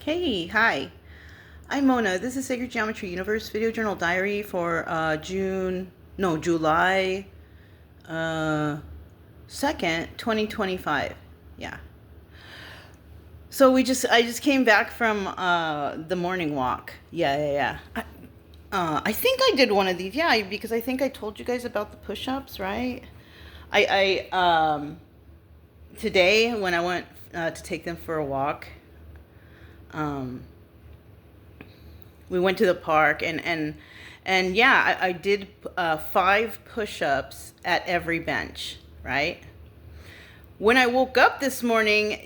Hey, hi. I'm Mona. This is Sacred Geometry Universe Video Journal Diary for July 2nd, 2025. Yeah. So I just came back from the morning walk. Yeah. I think I did one of these. Yeah, because I think I told you guys about the push-ups, right? I today when I went to take them for a walk, um, we went to the park and yeah, I did 5 push-ups at every bench, right? When I woke up this morning,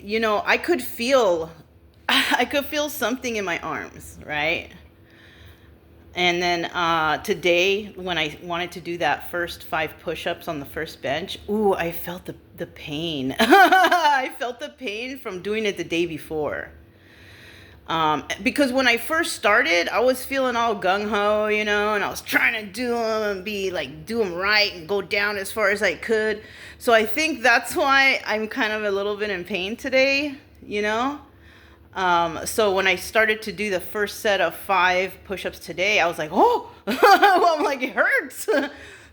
I could feel I could feel something in my arms, right? And then today, when I wanted to do that first 5 push-ups on the first bench, ooh, I felt the pain. I felt the pain from doing it the day before. Because when I first started, I was feeling all gung-ho, and I was trying to do them and do them right and go down as far as I could. So I think that's why I'm kind of a little bit in pain today. So when I started to do the first set of 5 push-ups today, I was like, oh, well, I'm like, it hurts.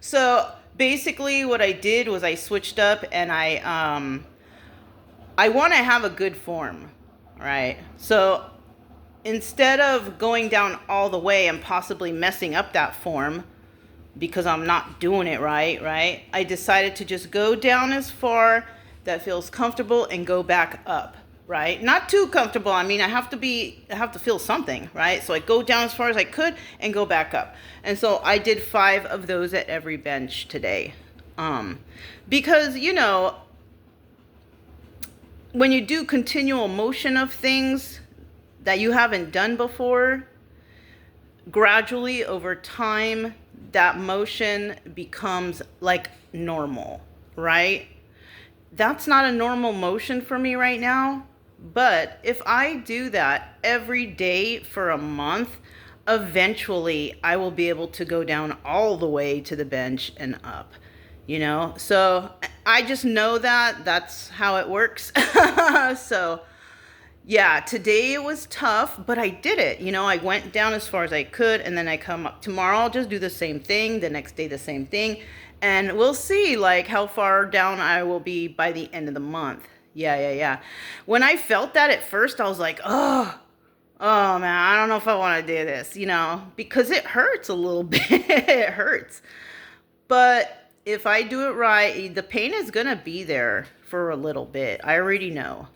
So basically what I did was I switched up and I want to have a good form, right? So instead of going down all the way and possibly messing up that form because I'm not doing it right? I decided to just go down as far that feels comfortable and go back up, right? Not too comfortable. I mean, I have to feel something, right? So I go down as far as I could and go back up. And so I did 5 of those at every bench today. Because, when you do continual motion of things that you haven't done before, gradually over time, that motion becomes like normal, right? That's not a normal motion for me right now, but if I do that every day for a month, eventually I will be able to go down all the way to the bench and up, So I just know that that's how it works. So yeah, today it was tough, but I did it. I went down as far as I could, and then I come up. Tomorrow I'll just do the same thing, the next day the same thing, and we'll see how far down I will be by the end of the month. Yeah. When I felt that at first, I was like, oh man, I don't know if I want to do this, because it hurts a little bit. It hurts. But if I do it right, the pain is going to be there for a little bit. I already know.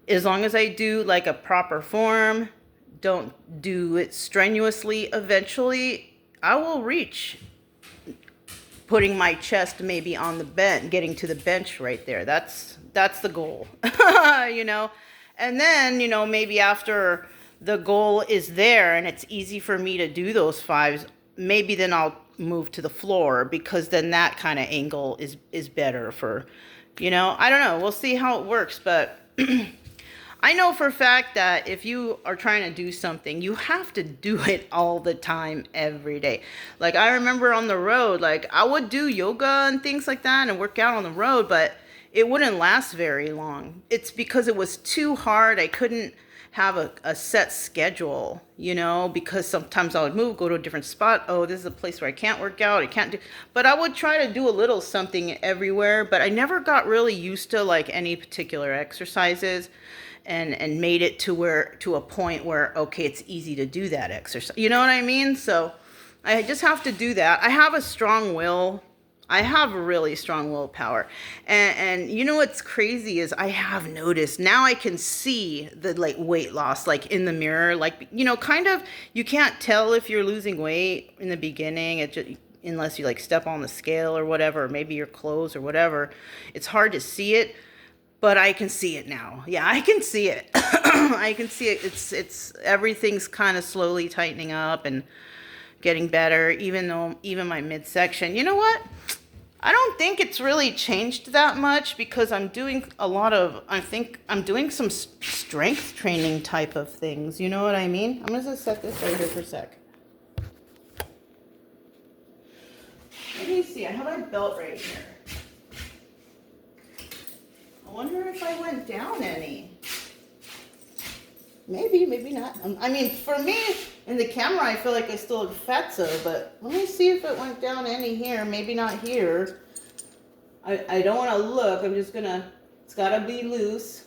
As long as I do a proper form, don't do it strenuously, eventually I will reach putting my chest maybe on the bench, getting to the bench right there. That's the goal, And then, maybe after the goal is there and it's easy for me to do those 5s, maybe then I'll move to the floor, because then that kind of angle is better for, I don't know. We'll see how it works, but I know for a fact that if you are trying to do something, you have to do it all the time, every day. I remember on the road, I would do yoga and things like that and work out on the road, but it wouldn't last very long. It's because it was too hard. I couldn't have a set schedule, because sometimes I would move, go to a different spot. Oh, this is a place where I can't work out. I can't do, but I would try to do a little something everywhere, but I never got really used to any particular exercises. And made it to a point where, okay, it's easy to do that exercise. You know what I mean? So I just have to do that. I have a strong will. I have a really strong willpower. And what's crazy is I have noticed now I can see the weight loss in the mirror. Kind of, you can't tell if you're losing weight in the beginning. Unless you step on the scale or whatever, maybe your clothes or whatever. It's hard to see it. But I can see it now. Yeah, I can see it. I can see it. It's everything's kind of slowly tightening up and getting better, even my midsection. You know what? I don't think it's really changed that much, because I'm doing I think I'm doing some strength training type of things. You know what I mean? I'm going to set this right here for a sec. Let me see. I have my belt right here. I wonder if I went down any. Maybe, maybe not. I mean, for me, in the camera, I feel like I still look fatso, but let me see if it went down any here. Maybe not here. I don't want to look. I'm just going to, it's got to be loose.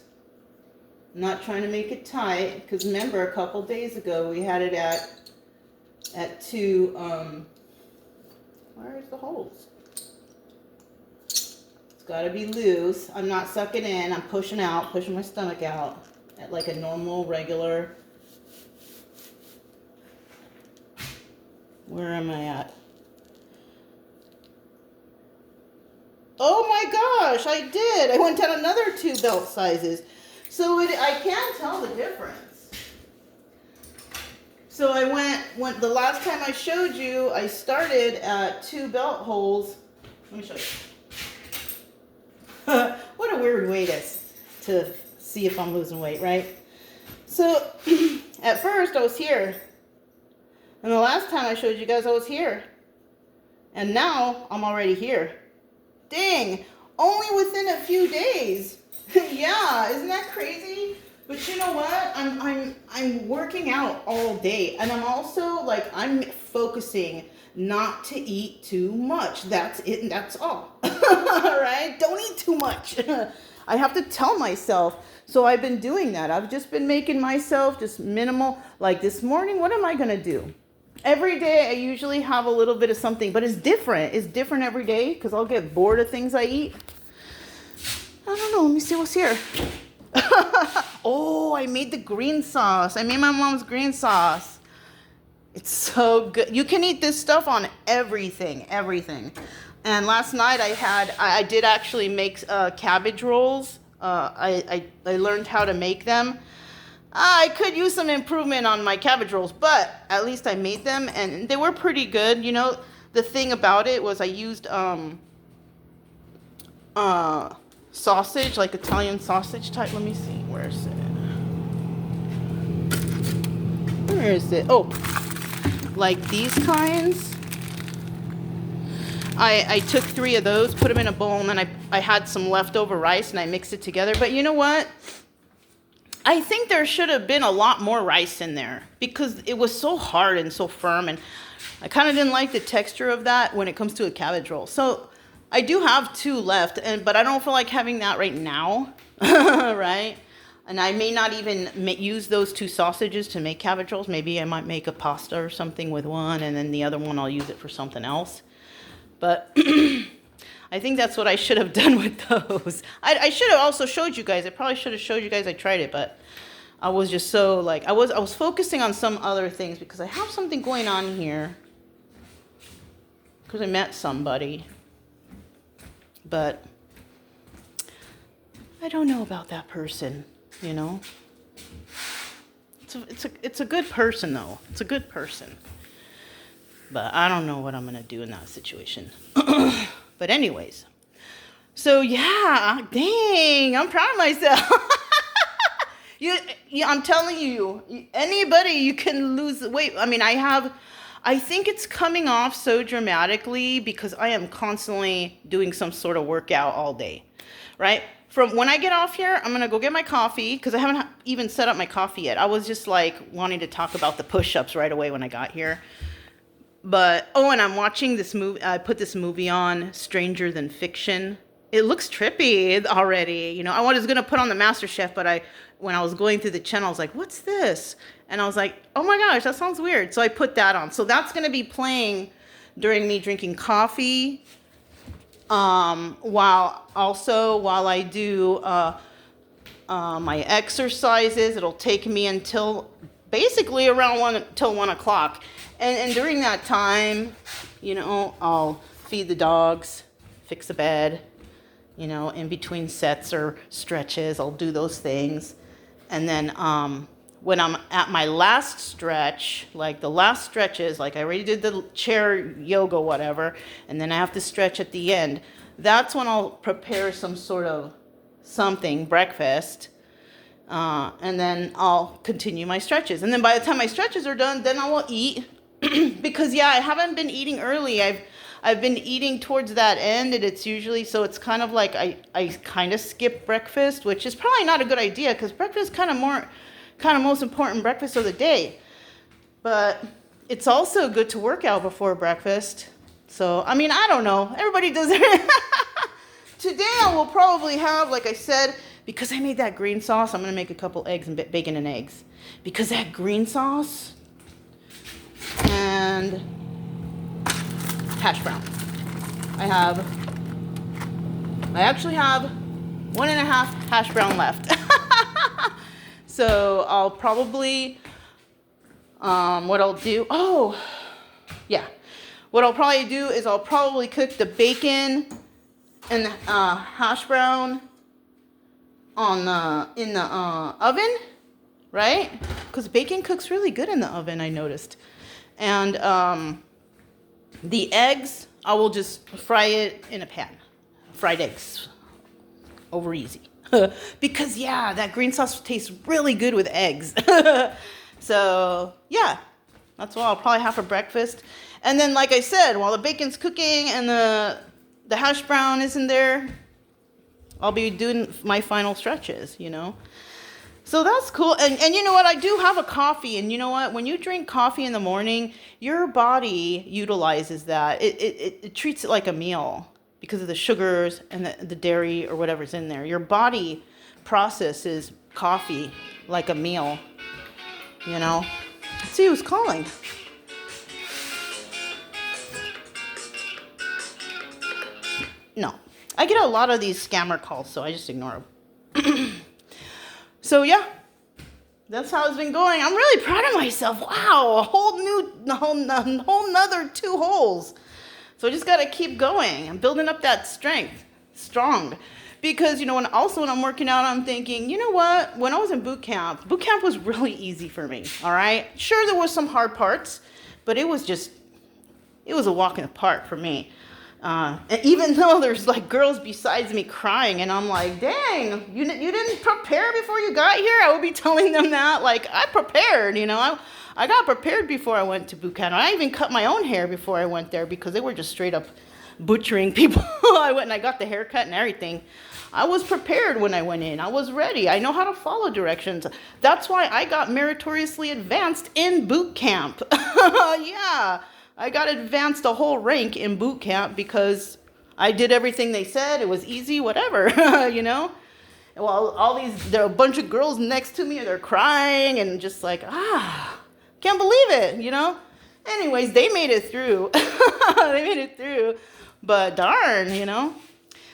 I'm not trying to make it tight, because remember, a couple days ago, we had it at 2, where's the holes? It's got to be loose. I'm not sucking in. I'm pushing out, pushing my stomach out at like a normal, regular. Where am I at? Oh my gosh, I did. I went down another 2 belt sizes. So I can tell the difference. So I went the last time I showed you, I started at 2 belt holes. Let me show you. What a weird way to see if I'm losing weight, right? So at first I was here. And the last time I showed you guys I was here. And now I'm already here. Dang, only within a few days. Yeah, isn't that crazy? But you know what? I'm working out all day, and I'm also like I'm focusing not to eat too much. That's it, and that's all. All right? Don't eat too much. I have to tell myself. So I've been doing that. I've just been making myself just minimal. Like this morning, what am I gonna do? Every day I usually have a little bit of something, but it's different. It's different every day because I'll get bored of things I eat. I don't know. Let me see what's here. Oh, I made the green sauce. I made my mom's green sauce. It's so good. You can eat this stuff on everything, everything. And last night I did actually make cabbage rolls. I learned how to make them. I could use some improvement on my cabbage rolls, but at least I made them and they were pretty good. You know, the thing about it was I used sausage, like Italian sausage type. Let me see, where is it? Where is it? Oh, like these kinds. I took 3 of those, put them in a bowl, and then I had some leftover rice and I mixed it together. But you know what? I think there should have been a lot more rice in there because it was so hard and so firm, and I kind of didn't like the texture of that when it comes to a cabbage roll. So I do have 2 left, but I don't feel like having that right now, right? And I may not even use those 2 sausages to make cabbage rolls. Maybe I might make a pasta or something with one, and then the other one I'll use it for something else. But I think that's what I should have done with those. I should have also showed you guys. I probably should have showed you guys I tried it, but I was just so like, I was focusing on some other things because I have something going on here. Because I met somebody. But I don't know about that person, you know. It's a good person though. It's a good person. But I don't know what I'm gonna do in that situation. But anyways, so yeah, dang, I'm proud of myself. I'm telling you, anybody, you can lose weight. I mean, I think it's coming off so dramatically because I am constantly doing some sort of workout all day, right? From when I get off here, I'm gonna go get my coffee because I haven't even set up my coffee yet. I was just like wanting to talk about the push-ups right away when I got here. But, oh, and I'm watching this movie. I put this movie on, Stranger Than Fiction. It looks trippy already. You know, I was going to put on the MasterChef, but when I was going through the channel, I was like, what's this? And I was like, oh my gosh, that sounds weird. So I put that on. So that's going to be playing during me drinking coffee. While I do my exercises. It'll take me until basically around 1 o'clock. And during that time, you know, I'll feed the dogs, fix a bed, you know, in between sets or stretches, I'll do those things. And then when I'm at my last stretch, like the last stretches, like I already did the chair yoga, whatever, and then I have to stretch at the end, that's when I'll prepare some sort of something, breakfast, and then I'll continue my stretches. And then by the time my stretches are done, then I will eat. Because yeah, I haven't been eating early. I've been eating towards that end, and it's usually, so it's kind of like I kind of skip breakfast, which is probably not a good idea because breakfast is kind of more kind of most important breakfast of the day. But it's also good to work out before breakfast. So, I mean, I don't know. Everybody does it. Today I will probably have, like I said, because I made that green sauce, I'm going to make a couple eggs and bacon and eggs. Because that green sauce and hash brown. I actually have 1.5 hash brown left. So I'll probably, what I'll do is I'll probably cook the bacon and hash brown in the oven, right? Because bacon cooks really good in the oven, I noticed. And the eggs, I will just fry it in a pan. Fried eggs, over easy. Because yeah, that green sauce tastes really good with eggs. So yeah, that's what I'll probably have for breakfast. And then, like I said, while the bacon's cooking and the hash brown isn't there, I'll be doing my final stretches, you know. So that's cool. And you know what? I do have a coffee. And you know what? When you drink coffee in the morning, your body utilizes that. It treats it like a meal because of the sugars and the dairy or whatever's in there. Your body processes coffee like a meal, you know. Let's see who's calling. No. I get a lot of these scammer calls, so I just ignore them. So yeah, that's how it's been going. I'm really proud of myself. Wow, a whole nother 2 holes. So I just got to keep going. I'm building up that strength, strong. Because, you know, when I'm working out, I'm thinking, you know what? When I was in boot camp was really easy for me, all right? Sure, there was some hard parts, but it was a walk in the park for me. And even though there's like girls besides me crying, and I'm like, dang, you didn't prepare before you got here? I would be telling them that, like, I prepared, you know. I got prepared before I went to boot camp. I even cut my own hair before I went there because they were just straight up butchering people. I went and I got the haircut and everything. I was prepared when I went in. I was ready. I know how to follow directions. That's why I got meritoriously advanced in boot camp. Yeah, I got advanced a whole rank in boot camp because I did everything they said. It was easy, whatever, you know. Well, there are a bunch of girls next to me and they're crying and just like, can't believe it, you know. Anyways, they made it through. They made it through. But darn, you know.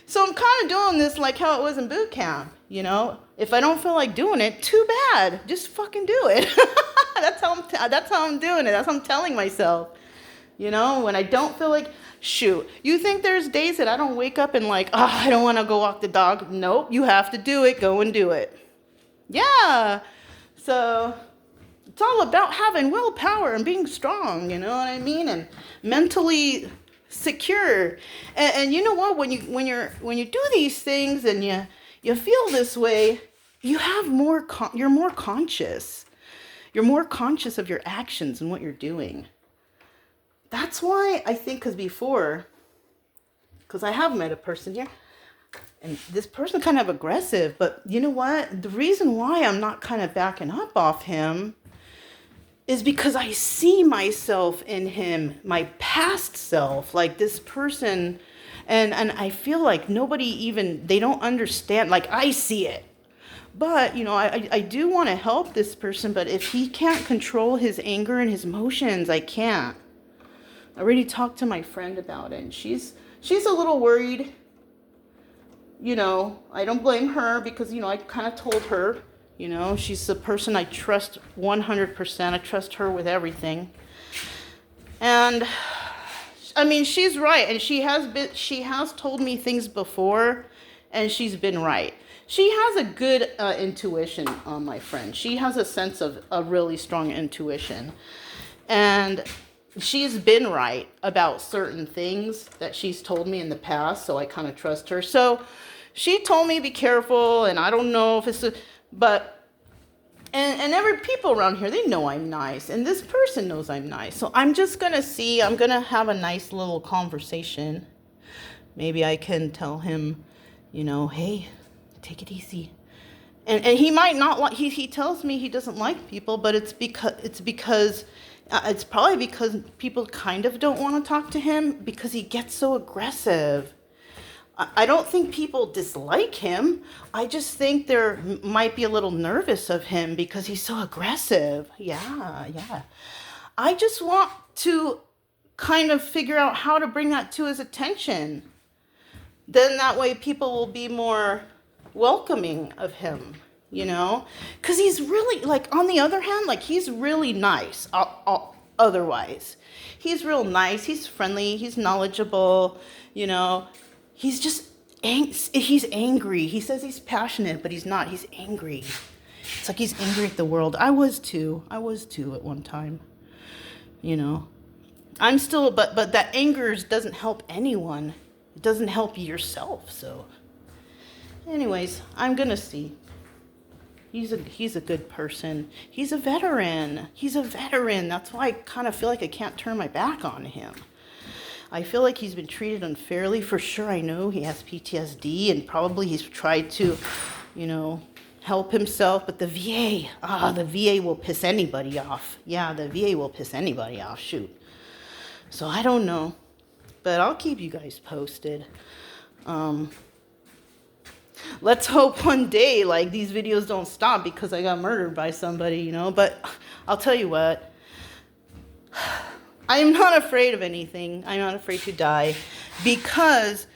So I'm kind of doing this like how it was in boot camp, you know. If I don't feel like doing it, too bad. Just fucking do it. That's how I'm doing it. That's how I'm telling myself. You know, when I don't feel like, shoot. You think there's days that I don't wake up and like, I don't want to go walk the dog. Nope, you have to do it. Go and do it. Yeah. So it's all about having willpower and being strong, you know what I mean? And mentally secure. And you know what? When you do these things and you feel this way, you're more conscious. You're more conscious of your actions and what you're doing. That's why I think, because I have met a person here, and this person kind of aggressive, but you know what? The reason why I'm not kind of backing up off him is because I see myself in him, my past self, like this person, and I feel like they don't understand, like I see it. But, you know, I do want to help this person, but if he can't control his anger and his emotions, I can't. I already talked to my friend about it, and she's a little worried. You know, I don't blame her because, you know, I kind of told her, you know, she's the person I trust 100%. I trust her with everything. And I mean, she's right, and she has told me things before, and she's been right. She has a good intuition, my friend. She has a sense of a really strong intuition. And she's been right about certain things that she's told me in the past, so I kind of trust her. So she told me be careful, and I don't know if it's and every people around here, they know I'm nice, and this person knows I'm nice. So I'm just going to have a nice little conversation. Maybe I can tell him, you know, hey, take it easy. And he might not like, he tells me he doesn't like people, but it's probably because people kind of don't want to talk to him because he gets so aggressive. I don't think people dislike him. I just think they're might be a little nervous of him because he's so aggressive. Yeah. I just want to kind of figure out how to bring that to his attention. Then that way people will be more welcoming of him, because he's really, like, on the other hand, like, he's really nice. Otherwise, he's real nice, he's friendly, he's knowledgeable, he's just he's angry. He says he's passionate, but he's not. He's angry. It's like he's angry at the world. I was too at one time. I'm still, but that anger doesn't help anyone. It doesn't help yourself. So anyways, I'm gonna see. He's a good person. He's a veteran. That's why I kind of feel like I can't turn my back on him. I feel like he's been treated unfairly. For sure, I know he has PTSD, and probably he's tried to, help himself. But the VA will piss anybody off. Yeah, the VA will piss anybody off. Shoot. So I don't know, but I'll keep you guys posted. Let's hope one day, like, these videos don't stop because I got murdered by somebody, But I'll tell you what. I'm not afraid of anything. I'm not afraid to die because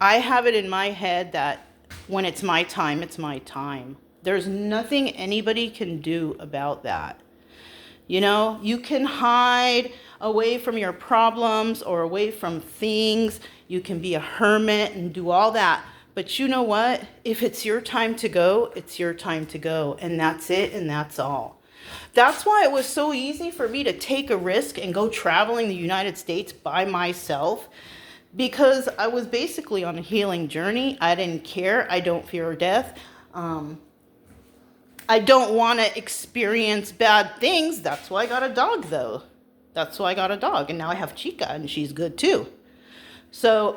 I have it in my head that when it's my time, it's my time. There's nothing anybody can do about that. You can hide away from your problems or away from things. You can be a hermit and do all that. But you know what? If it's your time to go, it's your time to go. And that's it, and that's all. That's why it was so easy for me to take a risk and go traveling the United States by myself, because I was basically on a healing journey. I didn't care. I don't fear death. I don't want to experience bad things. That's why I got a dog, though. That's why I got a dog. And now I have Chica, and she's good, too. So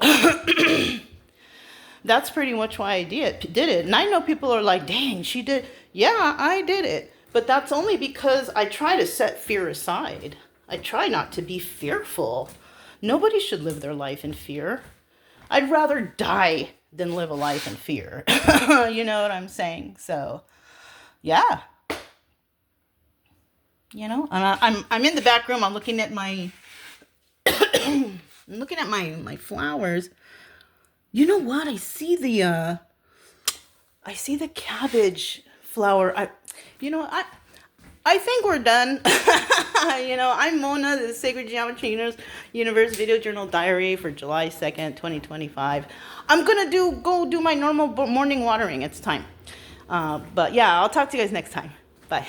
that's pretty much why I did it. And I know people are like, dang, she did. Yeah, I did it. But that's only because I try to set fear aside. I try not to be fearful. Nobody should live their life in fear. I'd rather die than live a life in fear. You know what I'm saying? So, yeah. And I'm in the back room. I'm looking at my my flowers. You know what? I see the cabbage flower. I think we're done. I'm Mona, the Sacred Geometry Universe Video Journal Diary for July 2nd, 2025. I'm going to go do my normal morning watering. It's time. But yeah, I'll talk to you guys next time. Bye.